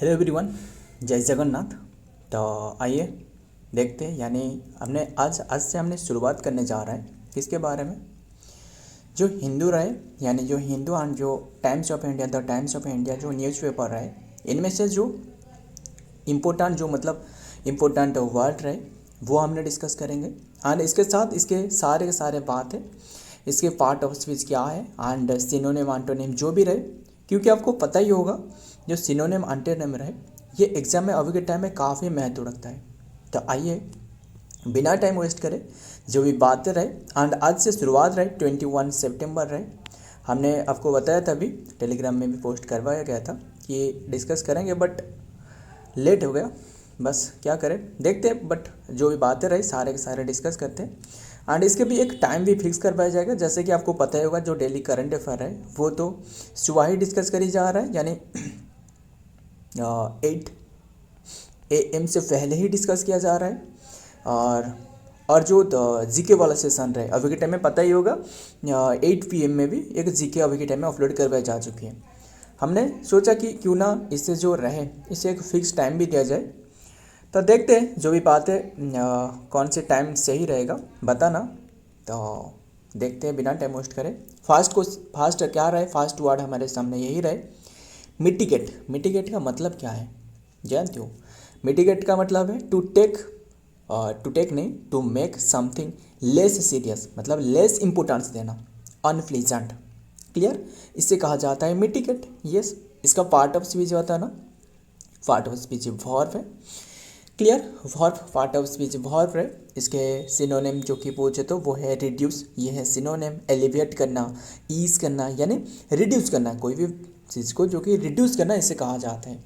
Hello everyone, जय जगन्नाथ। तो आइए देखते हैं, यानी हमने आज से हमने शुरुआत करने जा रहे हैं किसके बारे में। जो हिंदू रहे, यानी जो हिंदू एंड जो times of India, the times of India जो न्यूज़पेपर रहे, इनमें से जो इम्पोर्टेंट इम्पोर्टेंट वर्ड रहे वो हमने डिस्कस करेंगे। एंड इसके साथ इसके सारे के सारे बात है, इसके पार्ट ऑफ स्पीच क्या है एंड सिनोनिम एंटोनिम जो भी रहे, क्योंकि आपको पता ही होगा जो सिनोनिम एंटोनिम रहे ये एग्जाम में अभी के टाइम में काफ़ी महत्व रखता है। तो आइए बिना टाइम वेस्ट करें, जो भी बातें रहे एंड आज से शुरुआत रहे 21 सितंबर रहे। हमने आपको बताया था, अभी टेलीग्राम में भी पोस्ट करवाया गया था कि डिस्कस करेंगे, बट लेट हो गया। बस क्या करें, देखते हैं, बट जो भी बातें रही सारे के सारे डिस्कस करते हैं। एंड इसके भी एक टाइम भी फिक्स करवाया जाएगा, जैसे कि आपको पता ही होगा जो डेली करंट अफेयर है वो तो सुबह ही डिस्कस करी जा रहा है, यानी 8 AM से पहले ही डिस्कस किया जा रहा है। और जो जीके वाला सेशन रहे अभी के टाइम में पता ही होगा, 8 PM में भी एक जीके अभी के टाइम में अपलोड करवाई जा चुकी है। हमने सोचा कि क्यों ना इससे जो रहे इसे एक फिक्स टाइम भी दिया जाए। तो देखते हैं जो भी बात है कौन से टाइम सही रहेगा बताना। तो देखते हैं बिना टाइम वेस्ट करें। फास्ट क्या रहे, फास्ट वर्ड हमारे सामने यही रहे, मिटिगेट। मिटिगेट का मतलब क्या है जानते हो? मिटिगेट का मतलब है टू टेक नहीं, to make something less serious, मतलब लेस इंपोर्टेंस देना, अनप्लीजेंट। क्लियर, इससे कहा जाता है मिटिगेट। यस, इसका पार्ट ऑफ स्पीच होता है ना, पार्ट ऑफ स्पीच वर्ब है। Clear, verb part of speech verb है। इसके सिनोनिम जो कि पूछे तो वो है रिड्यूस, ये है सिनोनिम। एलिवेट करना, ईज करना, यानी रिड्यूस करना, कोई भी चीज़ को जो कि रिड्यूस करना इसे कहा जाता है।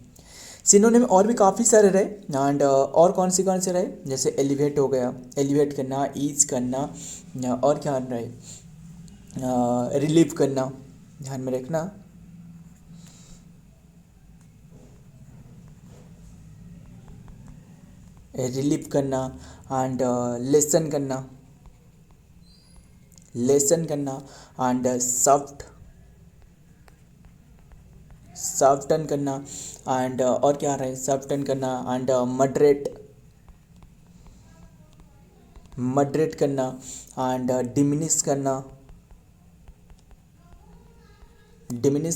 सिनोनिम और भी काफ़ी सारे रहे एंड और कौन से रहे, जैसे एलिवेट हो गया, एलिवेट करना, ईज करना, और क्या रहे, रिलीव करना, ध्यान में रखना। रिलीव करना एंड लेसन करना एंड सॉफ्टन करना एंड और क्या रहे, सॉफ्टन करना एंड मडरेट करना एंड डिमिनिश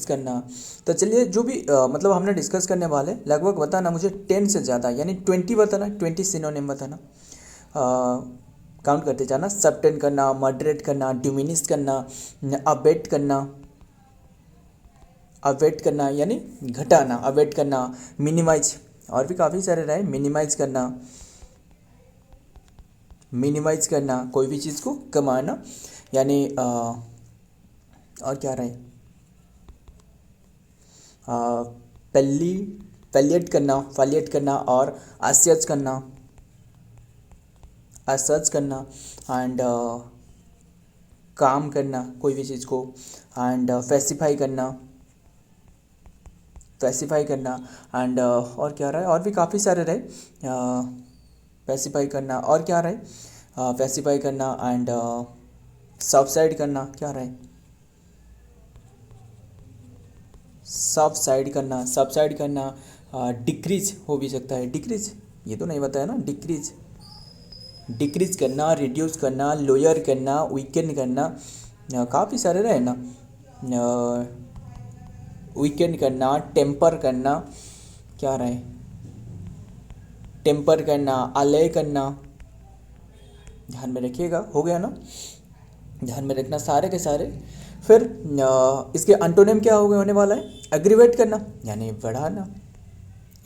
करना। तो चलिए जो भी मतलब हमने डिस्कस करने वाले, लगभग बताना मुझे 10 से ज़्यादा, यानी 20 बताना, 20 सिनोनिम बताना, काउंट करते जाना। सब्टेन करना, मॉडरेट करना, डिमिनिश करना, अवेट करना यानी घटाना, अवेट करना, मिनिमाइज, और भी काफ़ी सारे रहे, मिनिमाइज करना कोई भी चीज़ को कमाना, यानी और क्या रहे, पैलिएट करना और असर्च करना एंड काम करना कोई भी चीज़ को, एंड पैसिफाई करना एंड और क्या रहे, और भी काफ़ी सारे रहे, पैसिफाई करना, और क्या रहे, पैसिफाई करना एंड सबसाइड करना, क्या रहे, सबसाइड करना, डिक्रीज हो भी सकता है, डिक्रीज ये तो नहीं बताया ना, डिक्रीज करना, रिड्यूस करना, लोअर करना, वीकेंड करना, काफ़ी सारे रहे ना, वीकेंड करना, टेम्पर करना, क्या रहे, टेम्पर करना, अले करना, ध्यान में रखिएगा, हो गया ना, ध्यान में रखना सारे के सारे। फिर इसके एंटोनिम क्या होने वाला है, एग्रीवेट करना यानी बढ़ाना।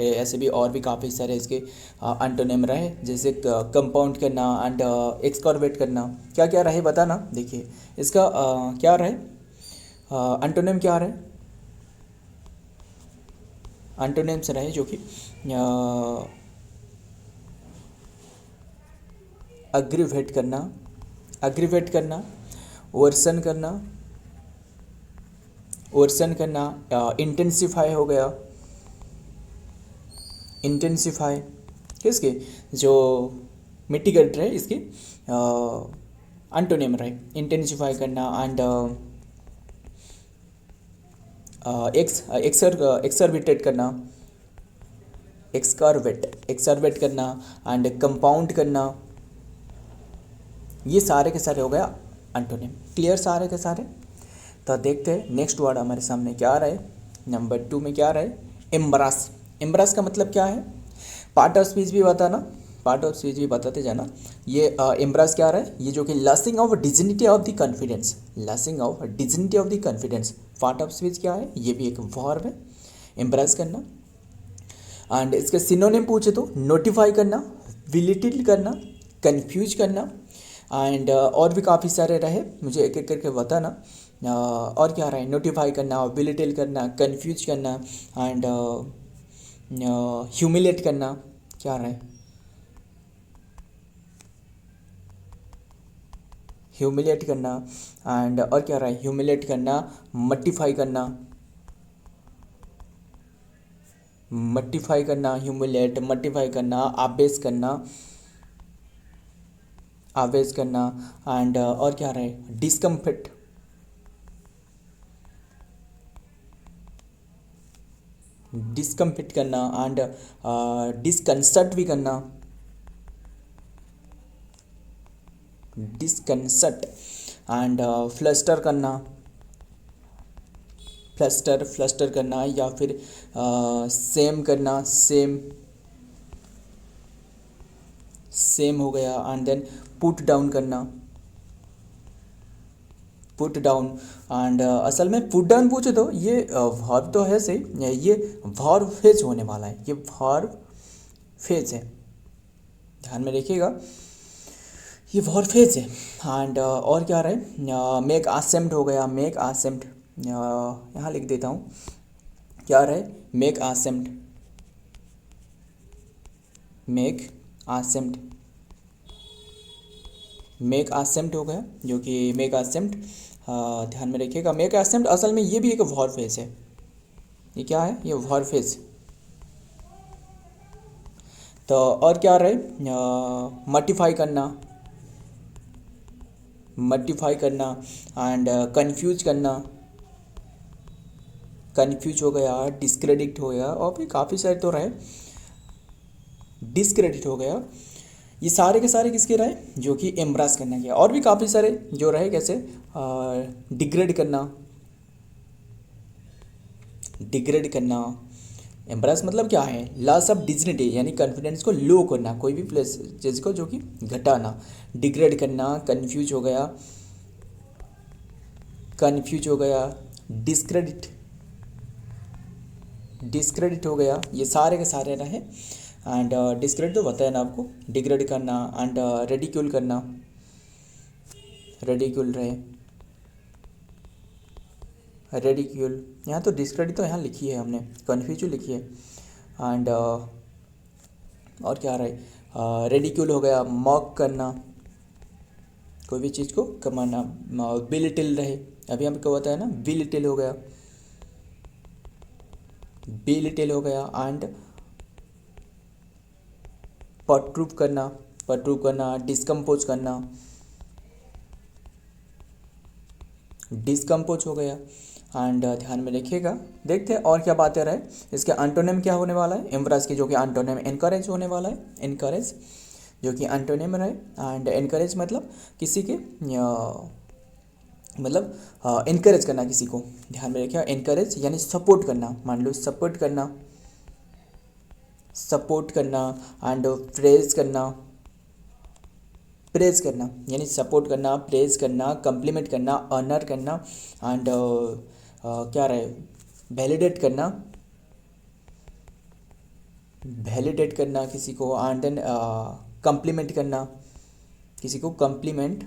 ऐसे भी और भी काफ़ी सारे इसके एंटोनिम रहे, जैसे कंपाउंड करना एंड एक्सकॉर्वेट करना। क्या क्या रहे बताना। देखिए इसका क्या रहे, एंटोनिम क्या रहे, एंटोनिम्स रहे जो कि एग्रीवेट करना, वर्सन करना, इंटेंसिफाई हो गया, इंटेंसिफाई किसके, जो मिटिगेट रहे इसके एंटोनिम रहे, इंटेंसिफाई करना एंड एक्सरबिटेट करना, एक्सकर्वेट करना एंड कंपाउंड करना, ये सारे के सारे हो गया एंटोनिम। क्लियर सारे के सारे। तो देखते हैं नेक्स्ट वर्ड हमारे सामने क्या आ रहा है। नंबर 2 में क्या आ रहा है, एम्ब्रास। एम्ब्रास का मतलब क्या है, पार्ट ऑफ स्पीच भी बताना, पार्ट ऑफ स्पीच भी बताते जाना। ये एम्ब्रास क्या आ रहा है, ये जो कि losing of dignity of the confidence, losing of dignity of the confidence, part of speech क्या है, ये भी एक वर्ब है, एम्ब्रास करना। एंड इसके सिनोनिम पूछे तो नोटिफाई करना, विलिटिल करना, कंफ्यूज करना एंड और भी काफ़ी सारे रहे, मुझे एक एक करके बताना। और क्या रहा है, नोटिफाई करना, विलिटिल करना, कंफ्यूज करना एंड ह्यूमिलेट करना, क्या रहा है, ह्यूमिलेट करना एंड और क्या रहा है, ह्यूमिलेट करना, मटिफाई करना, मटिफाई करना, ह्यूमिलेट, मटिफाई करना, आवेश करना, आवेश करना एंड और क्या रहा है, डिस्कम्फर्ट, डिस्कम्फर्ट करना एंड डिस्कंसर्ट भी करना, डिस्कंसर्ट एंड फ्लस्टर करना, फ्लस्टर करना या फिर सेम करना, सेम हो गया एंड देन पुट डाउन करना, पुट डाउन एंड असल में पुट डाउन पूछे तो ये वर्ब तो है सही, ये वर्ब फेज होने वाला है, ये वर्ब फेज है, ध्यान में रखिएगा, ये वर्ब फेज है। एंड और क्या रहा है, मेक असेम्प्ट हो गया, मेक असेम्प्ट, यहाँ लिख देता हूँ, क्या रहा है, मेक असेम्प्ट, मेक असेम्प्ट, मेक असेम्प्ट हो गया, जो कि मेक असेम्प्ट, ध्यान में रखिएगा, मेक असेम्प्ट असल में ये भी एक वर्ब फेज है, ये क्या है, ये वर्ब फेज। तो और क्या रहे, मटिफाई करना, मटिफाई करना एंड कंफ्यूज करना, कंफ्यूज हो गया, डिस्क्रेडिट हो गया और भी काफ़ी सारे तो रहे, डिस्क्रेडिट हो गया, ये सारे के सारे किसके रहे, जो कि एम्ब्रास करना किया, और भी काफ़ी सारे जो रहे, कैसे डिग्रेड करना, डिग्रेड करना, एम्ब्रास मतलब क्या है, लॉस ऑफ डिग्निटी यानी कॉन्फिडेंस को लो करना, कोई भी प्लेस चीज़ को जो कि घटाना, डिग्रेड करना, कंफ्यूज हो गया, कंफ्यूज हो गया, डिस्क्रेडिट, डिस्क्रेडिट हो गया, ये सारे के सारे रहे। एंड डिस्क्रेडिट तो बताया ना आपको, डिग्रेड करना एंड रेडिक्यूल करना, रेडिक्यूल रहे, रेडिक्यूल, यहाँ तो डिस्क्रेडिट तो यहाँ लिखी है हमने, कन्फ्यूज लिखी है एंड और क्या रहे, रेडिक्यूल हो गया, मॉक करना, कोई भी चीज़ को कमाना, बिलिटिल रहे, अभी हमको बताया ना, बिलिटिल हो गया, बिलिटिल हो गया एंड परट्रूव करना, परट्रूव करना, डिस्कम्पोज करना, डिस्कम्पोज हो गया एंड ध्यान में रखिएगा। देखते हैं और क्या बातें रहे, इसके एंटोनिम क्या होने वाला है, एम्ब्रास की जो कि एंटोनिम एनकरेज होने वाला है, एनकरेज जो कि एंटोनिम रहे एंड एनकरेज मतलब किसी के मतलब इनकरेज करना किसी को, ध्यान में रखिएगा, इनकरेज यानी सपोर्ट करना, मान लो सपोर्ट करना, सपोर्ट करना एंड प्रेज करना, प्रेज करना यानी सपोर्ट करना, प्रेज करना, कम्प्लीमेंट करना, ऑनर करना एंड क्या रहे, वैलिडेट करना, वैलिडेट करना किसी को एंड देन कम्प्लीमेंट करना किसी को, कम्प्लीमेंट,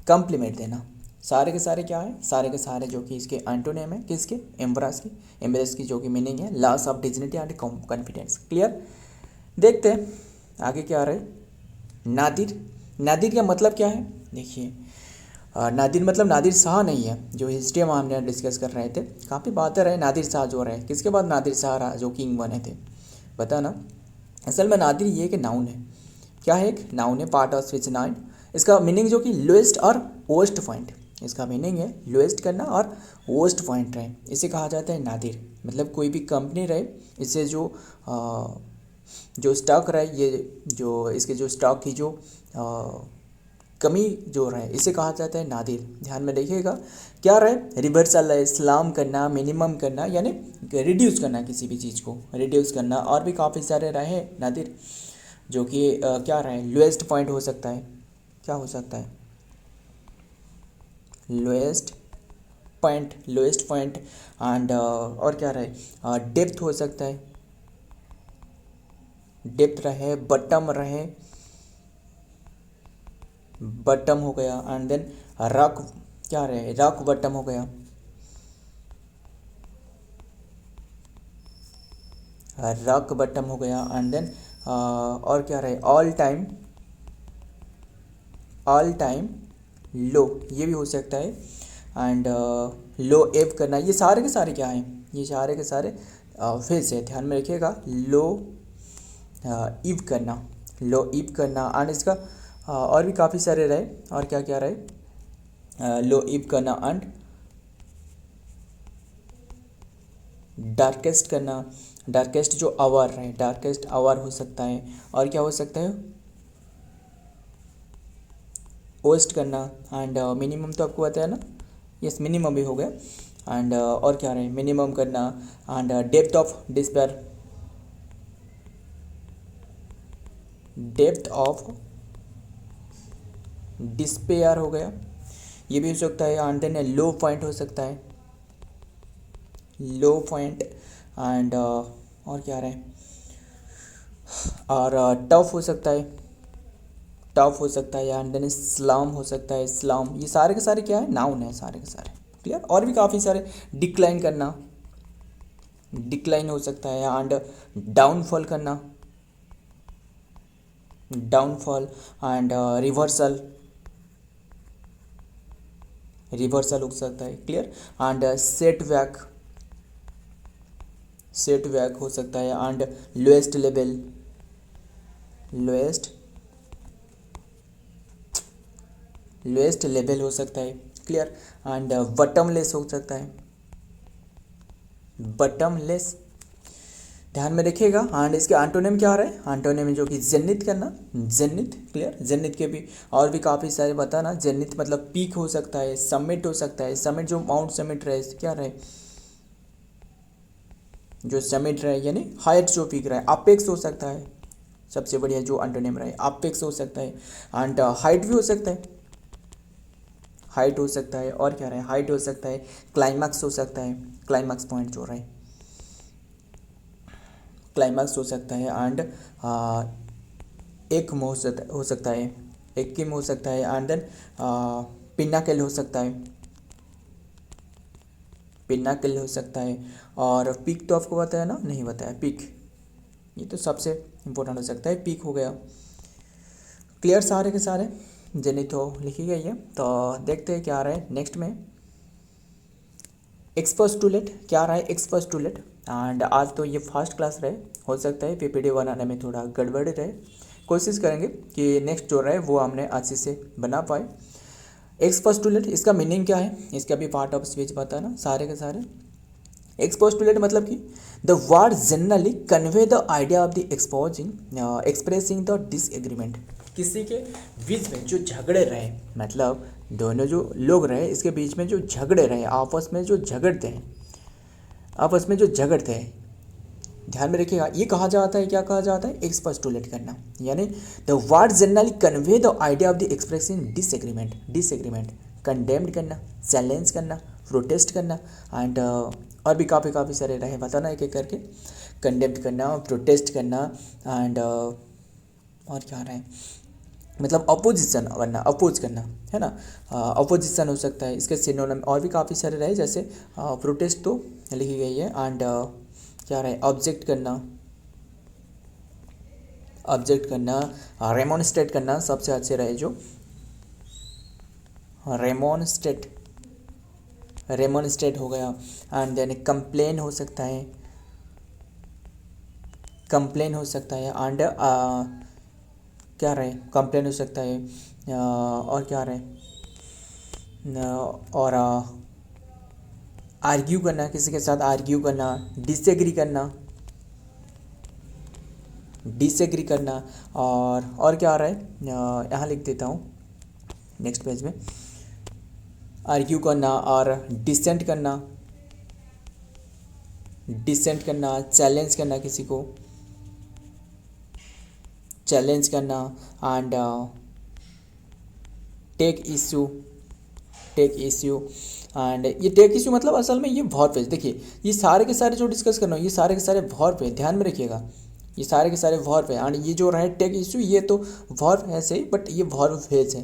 कम्प्लीमेंट देना, सारे के सारे क्या है, सारे के सारे जो कि इसके एंटोनिम है, किसके, एम्ब्रास की, एम्ब्रास की जो कि मीनिंग है loss of dignity and confidence. Clear. देखते हैं आगे क्या आ रहा है, नादिर। नादिर का मतलब क्या है, देखिए नादिर मतलब नादिर शाह नहीं है, जो हिस्ट्री में हमने डिस्कस कर रहे थे, काफ़ी बातें रहे, नादिर शाह जो रहे, किसके बाद नादिर शाह जो किंग बने थे, पता ना। असल में नादिर ये एक नाउन है, क्या है, एक नाउन है, पार्ट ऑफ स्पीच नाउन, इसका मीनिंग जो कि लोएस्ट और ओएस्ट पॉइंट, इसका मीनिंग है लोएस्ट करना और वर्स्ट पॉइंट रहे, इसे कहा जाता है नादिर। मतलब कोई भी कंपनी रहे, इससे जो स्टॉक रहे, ये जो इसके जो स्टॉक की जो कमी जो रहे, इसे कहा जाता है नादिर। ध्यान में देखिएगा, क्या रहे, रिवर्सल है, स्लाम करना, मिनिमम करना, यानी रिड्यूस करना, किसी भी चीज़ को रिड्यूस करना। और भी काफ़ी सारे रहे नादिर, जो कि क्या रहे, लोएस्ट पॉइंट हो सकता है। क्या हो सकता है, लोएस्ट पॉइंट एंड और क्या रहे, डेप्थ हो सकता है, डेप्थ रहे, बटम हो गया, एंड देन रॉक, क्या रहे, रॉक बटम हो गया, रॉक बटम हो गया, एंड देन और क्या रहे, ऑल टाइम लो, ये भी हो सकता है। एंड लो एव करना, ये सारे के सारे क्या हैं, ये सारे के सारे फेज है। ध्यान में रखिएगा, लो ईव करना एंड इसका और भी काफ़ी सारे रहे। और क्या क्या रहे, लो ईव करना एंड डार्केस्ट करना, डार्केस्ट जो आवर रहे, डार्केस्ट आवर हो सकता है। और क्या हो सकता है, ओस्ट करना एंड मिनिमम तो आपको बताया ना, यस मिनिमम भी हो गया। एंड और क्या रहे, मिनिमम करना एंड डेप्थ ऑफ डिस्पेयर हो गया, ये भी हो सकता है। एंड देन लो पॉइंट हो सकता है, लो पॉइंट एंड और क्या रहे, और टफ हो सकता है, एंड देन स्लाम हो सकता है, स्लाम। ये सारे के सारे क्या है, नाउन है सारे के सारे, क्लियर। और भी काफ़ी सारे, डिक्लाइन करना, डिक्लाइन हो सकता है, एंड डाउनफॉल करना, डाउनफॉल एंड रिवर्सल हो सकता है, क्लियर। एंड सेट बैक हो सकता है, एंड लोएस्ट लेवल हो सकता है, क्लियर। एंड बटमलेस हो सकता है, बटमलेस। ध्यान में रखिएगा। एंड इसके एंटोनिम क्या आ रहा है, एंटोनिम जो कि जेनिथ करना, जेनिथ, क्लियर। जेनिथ के भी और भी काफ़ी सारे बताना। जेनिथ मतलब पीक हो सकता है, समिट हो सकता है, समिट जो माउंट समिट रहे, क्या रहे, जो समिट रहे यानी हाइट जो पीक रहे, अपेक्स हो सकता है, सबसे बढ़िया जो एंटोनिम रहे, अपेक्स हो सकता है। एंड हाइट भी हो सकता है, हाइट हो सकता है। और क्या रहे, हाइट हो सकता है, क्लाइमैक्स हो सकता है, क्लाइमैक्स पॉइंट जो रहे, क्लाइमैक्स हो सकता है। एंड एक हो सकता है, एक किम हो सकता है। एंड देन पिनाकल हो सकता है, पिनाकल हो सकता है। और पीक तो आपको बताया ना, नहीं बताया पीक, ये तो सबसे इम्पोर्टेंट हो सकता है, पीक हो गया, क्लियर। सारे के सारे जेनिथ हो लिखी गई है। तो देखते हैं क्या आ रहा है नेक्स्ट में, एक्सपोस्टुलेट क्या रहा है, एक्सपोस्टुलेट। एंड आज तो ये फर्स्ट क्लास रहे, हो सकता है पीपीटी बनाने में थोड़ा गड़बड़ी रहे, कोशिश करेंगे कि नेक्स्ट जो रहे वो हमने अच्छे से बना पाए। एक्सपोस्टुलेट, इसका मीनिंग क्या है, इसका भी पार्ट ऑफ स्पीच बताना सारे के सारे। एक्सपोस्टुलेट मतलब कि the word generally convey the idea of the expressing the disagreement. किसी के बीच में जो झगड़े रहे, मतलब दोनों जो लोग रहे इसके बीच में जो झगड़े रहे, आपस में जो झगड़ते हैं, ध्यान में रखिएगा। ये कहा जाता है, क्या कहा जाता है, एक्सपोस्टुलेट करना, यानी the word generally convey the idea of the expressing disagreement, condemned करना, चैलेंज करना, प्रोटेस्ट करना। एंड और भी काफ़ी सारे रहे, बताना एक एक करके। कंडेम्ड करना, प्रोटेस्ट करना, एंड और क्या रहे, मतलब अपोजिशन करना, अपोज करना, है ना, अपोजिशन हो सकता है। इसके सिनोनिम और भी काफ़ी सारे रहे, जैसे प्रोटेस्ट तो लिखी गई है। एंड क्या रहे, ऑब्जेक्ट करना, रेमोनस्ट्रेट करना, सबसे अच्छे रहे जो रेमोनस्ट्रेट हो गया। एंड देन कंप्लेन हो सकता है, एंड क्या रहे, कंप्लेन हो सकता है। और क्या रहे, और आर्ग्यू करना, किसी के साथ आर्ग्यू करना, डिसएग्री करना, डिसएग्री करना। और क्या आ रहा है, यहाँ लिख देता हूँ नेक्स्ट पेज में, आर्ग्यू करना और डिसेंट करना, डिसेंट करना, चैलेंज करना, किसी को चैलेंज करना, and take issue, take issue. And ये टेक इश्यू मतलब असल में ये वर्ब है। देखिए ये सारे के सारे जो डिस्कस करना है ये सारे के सारे वर्ब है, ध्यान में रखिएगा, ये सारे के सारे वर्ब है। एंड ये जो रहा है टेक इश्यू, ये तो वर्ब है सही, बट ये वर्ब फेज है,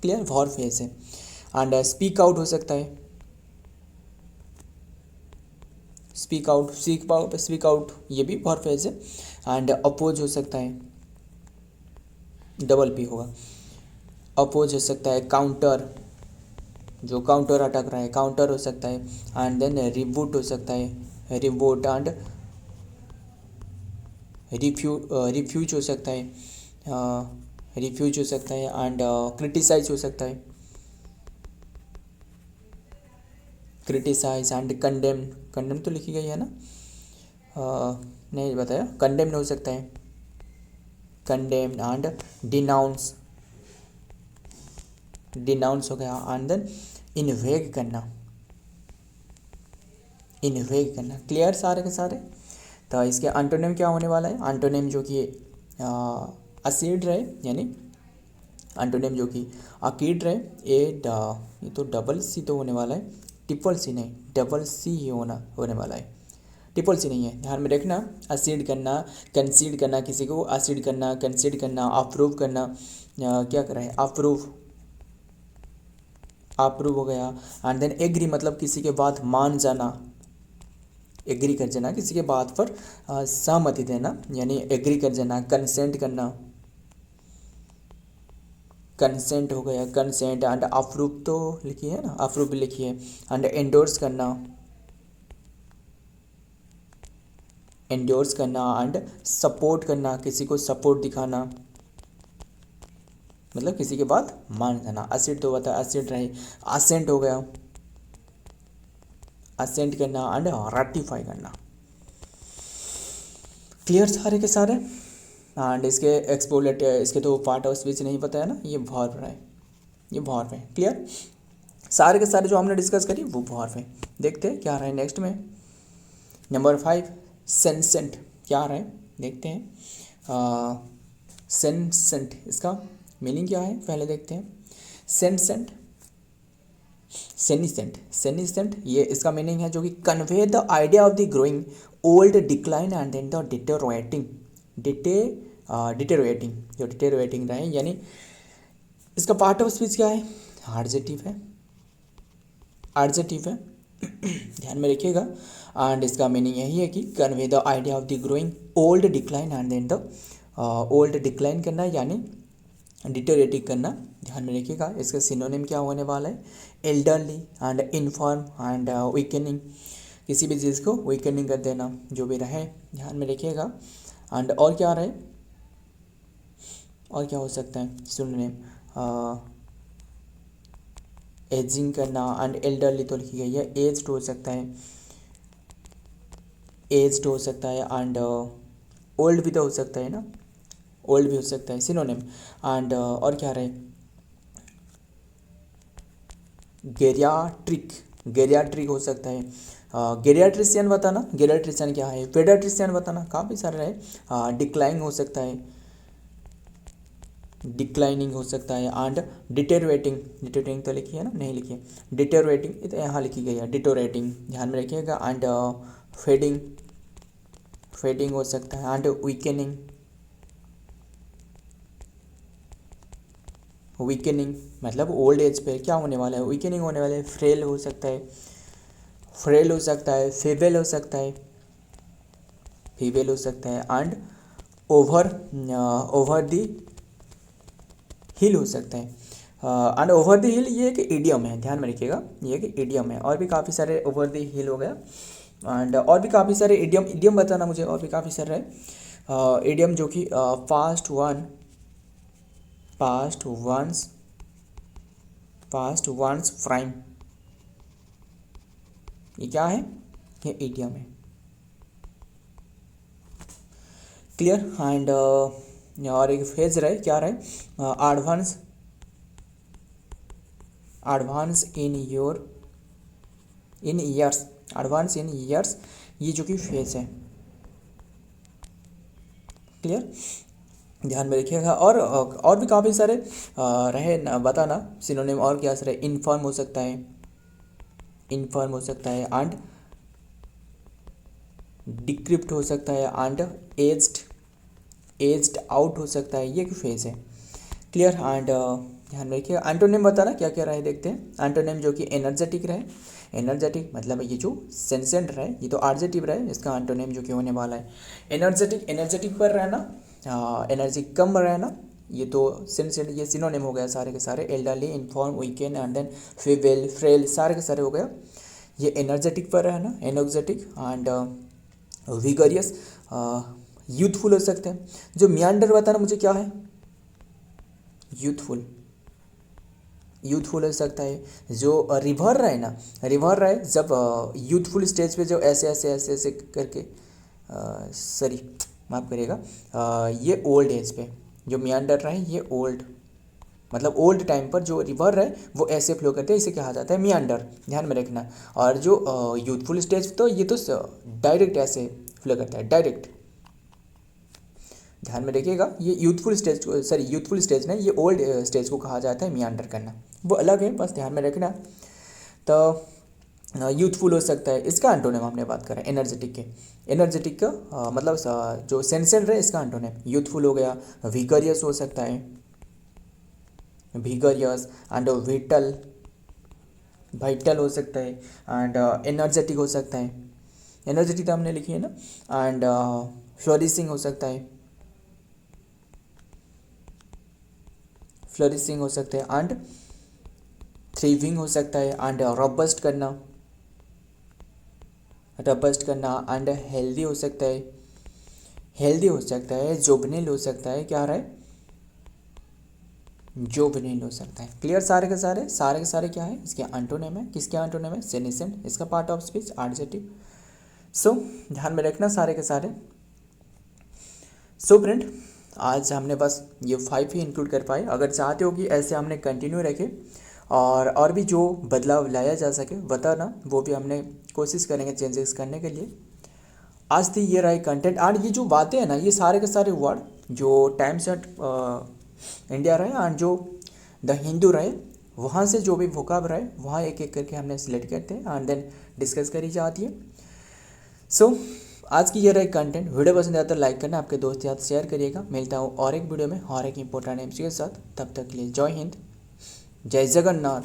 क्लियर, वर्ब फेज है। एंड स्पीक आउट हो सकता है, स्पीक आउट, स्पीक आउट ये भी वर्ब फेज है। एंड अपोज हो सकता है, डबल पी होगा, अपोज हो सकता है, काउंटर, जो काउंटर अटक रहा है काउंटर हो सकता है। एंड देन रिबूट हो सकता है, रिबूट। एंड रिफ्यूज हो सकता है, रिफ्यूज हो सकता है। एंड क्रिटिसाइज हो सकता है, क्रिटिसाइज। एंड कंडेम, कंडेम तो लिखी गई है ना, नहीं बताया, कंडेम हो सकता है, कंडेम। एंड डिनाउंस, डिनाउंस हो गया। एंड देन इन्वेग करना, इन्वेग करना, क्लियर सारे के सारे। तो इसके एंटोनिम क्या होने वाला है, एंटोनिम जो कि असीड रहे, यानी एंटोनिम जो कि अकीड रहे, ये तो डबल सी तो होने वाला है, ट्रिपल सी नहीं, डबल सी ही होने वाला है, ट्रिपल सी नहीं है, ध्यान में रखना। असीड करना, कंसीड करना, किसी को असीड करना, कंसीड करना, अप्रूव करना, क्या कर रहा है, अप्रूव, अप्रूव हो गया। एंड देन एग्री मतलब किसी के बात मान जाना, एग्री कर जाना, किसी के बात पर सहमति देना, यानी एग्री कर जाना। कंसेंट करना, कंसेंट हो गया, कंसेंट। एंड अप्रूव तो लिखी है ना, अप्रूव भी लिखी है। एंड एंडोर्स करना, एंडोर्स करना। एंड सपोर्ट करना, किसी को सपोर्ट दिखाना, मतलब किसी के बात मान जाना। असेंट तो बता, असेंट रहे, असेंट हो गया, असेंट करना। एंड राटिफाई करना, क्लियर सारे के सारे। एंड इसके एक्सपोलेट, इसके तो पार्ट ऑफ स्पीच नहीं पता है ना, ये वर्ब है, ये वर्ब है, क्लियर सारे के सारे जो हमने डिस्कस करी वो वर्ब है। देखते हैं क्या रहा है नेक्स्ट में, नंबर 5 सेंसेंट क्या आ रहा है, देखते हैं। सेंसेंट, इसका मीनिंग क्या है पहले देखते हैं। सेंसेंट, सेनिसेंट, सेनिसेंट ये इसका मीनिंग है जो कि convey the idea of the growing old decline and then the deteriorating, deteriorating, जो डिटेरोरेटिंग रहे, यानी इसका पार्ट ऑफ स्पीच क्या है, एडजेक्टिव है, एडजेक्टिव है, ध्यान में रखिएगा। एंड इसका मीनिंग यही है कि convey the idea of the growing old decline and then the old decline करना, यानी डिटेरोरेटिंग करना, ध्यान में रखिएगा। इसका सिनोनिम क्या होने वाला है, elderly and inform and weakening, किसी भी चीज़ को वीकनिंग कर देना, जो भी रहे, ध्यान में रखिएगा। एंड और क्या रहे, और क्या हो सकता है सिनोनिम, एजिंग करना। एंड एल्डरली तो लिखी गई है, एज्ड हो सकता है, एज्ड हो सकता है। एंड ओल्ड भी तो हो सकता है ना, ओल्ड भी हो सकता है सिनोनिम। एंड और क्या रहे, गेरियाट्रिक, गेरियाट्रिक हो सकता है। गेरियाट्रिशियन बताना, गेरियाट्रिशियन क्या है, पेडियाट्रिशियन बताना, काफ़ी सारे रहे। डिक्लाइन हो सकता है, डिक्लाइनिंग हो सकता है। एंड डिटेरोरेटिंग, डिटेरोरेटिंग तो लिखी है ना, नहीं लिखी है, डिटेरोरेटिंग तो यहाँ लिखी गई है, डिटेरोरेटिंग, ध्यान में रखिएगा। एंड फेडिंग, फेडिंग हो सकता है। एंड वीकनिंग, वीकनिंग मतलब ओल्ड एज पे क्या होने वाला है, वीकनिंग होने वाला है। फ्रेल हो सकता है, फ्रेल हो सकता है। फेबल हो सकता है, फीबल हो सकता है। एंड ओवर, ओवर दी हिल हो सकता है। एंड ओवर द हिल ये एक इडियम है, ध्यान में रखिएगा, ये एक इडियम है। और भी काफ़ी सारे, ओवर द हिल हो गया। एंड और भी काफ़ी सारे इडियम, इडियम बताना मुझे, और भी काफ़ी सारे इडियम जो कि past one, past once past once prime, ये क्या है, ये इडियम है। क्लियर। एंड और एक फेज रहे, क्या रहे, advance in years, advance in years, ये जो कि फेज है। क्लियर, ध्यान में रखिएगा। और भी काफ़ी सारे रहे न, बताना सिनोनिम और क्या रहे, इन्फर्म हो सकता है, इन्फर्म हो सकता है, एंड डिक्रिप्ट हो सकता है, एंड एज्ड आउट हो सकता है, ये एक फेज है। क्लियर। एंड ध्यान में रखिएगा। एंटोनिम बताना क्या क्या रहे, देखते हैं। एंटोनिम जो कि एनर्जेटिक रहे, एनर्जेटिक मतलब ये जो सेंसेंट रहे, ये तो एडजेक्टिव रहे, इसका एंटोनिम जो कि होने वाला है एनर्जेटिक, एनर्जेटिक पर रहना, एनर्जी कम रहना, ये तो सेंसेंट, ये सिनोनिम हो गया सारे के सारे। Elderly, infirm, weakened and then feeble, frail, सारे के सारे हो गया। ये एनर्जेटिक पर रहना, एनर्जेटिक, एंड विगरियस, यूथफुल हो सकते हैं। जो मियांडर बताना मुझे क्या है, यूथफुल, यूथफुल हो सकता है। जो रिवर रहे ना, रिवर रहे जब यूथफुल स्टेज पे जो ऐसे ऐसे ऐसे ऐसे करके, सॉरी माफ़ करिएगा, ये ओल्ड एज पे जो मियांडर रहे, ये ओल्ड मतलब ओल्ड टाइम पर जो रिवर रहे वो ऐसे फ्लो करते हैं, इसे कहा जाता है मियांडर, ध्यान में रखना। और जो यूथफुल स्टेज, तो ये तो डायरेक्ट ऐसे फ्लो करता है, डायरेक्ट, ध्यान में रखिएगा। ये youthful stage, sorry youthful stage नहीं, ये ओल्ड स्टेज को कहा जाता है मियांडर करना, वो अलग है, बस ध्यान में रखना। तो यूथफुल हो सकता है, इसका एंटोनिम हमने बात करें एनर्जेटिक के, एनर्जेटिक का मतलब जो सेंसेंट है इसका एंटोनिम यूथफुल हो गया। विगरियस हो सकता है, विगरियस, एंड विटल, वाइटल हो सकता है, एंड एनर्जेटिक हो सकता है, एनर्जेटिक तो हमने लिखी है ना, एंड फ्लोरिशिंग हो सकता है, फ्लोरिशिंग हो सकता है, एंड थ्रीविंग हो सकता है, एंड रॉबस्ट करना, रबस्ट करना, एंड हेल्दी हो सकता है, हेल्दी हो सकता है, जोबनेल हो सकता है, क्या रहा है, जोबनेल हो सकता है। क्लियर, सारे के सारे क्या है, इसके एंटोनिम है, किसके एंटोनिम है, सेनेसेंट, इसका पार्ट ऑफ स्पीच एडजेक्टिव। सो ध्यान में रखना सारे के सारे। सो फ्रेंड, आज हमने बस ये 5 ही इंक्लूड कर पाए। अगर चाहते हो कि ऐसे हमने कंटिन्यू रखे और भी जो बदलाव लाया जा सके बताना, वो भी हमने कोशिश करेंगे चेंजेस करने के लिए। आज थी ये रहा कंटेंट, और ये जो बातें हैं ना, ये सारे के सारे वर्ड जो टाइम्स एट इंडिया रहे और जो द हिंदू रहे, वहाँ से जो भी वोकाब रहे वहाँ एक एक करके हमने सिलेक्ट करते हैं एंड देन डिस्कस करी जाती है। सो आज की ये रही कंटेंट। वीडियो पसंद आता है लाइक करना, आपके दोस्त के साथ शेयर करिएगा। मिलता हूँ और एक वीडियो में और एक इंपॉर्टेंट एमसीक्यू के साथ। तब तक के लिए जय हिंद, जय जगन्नाथ।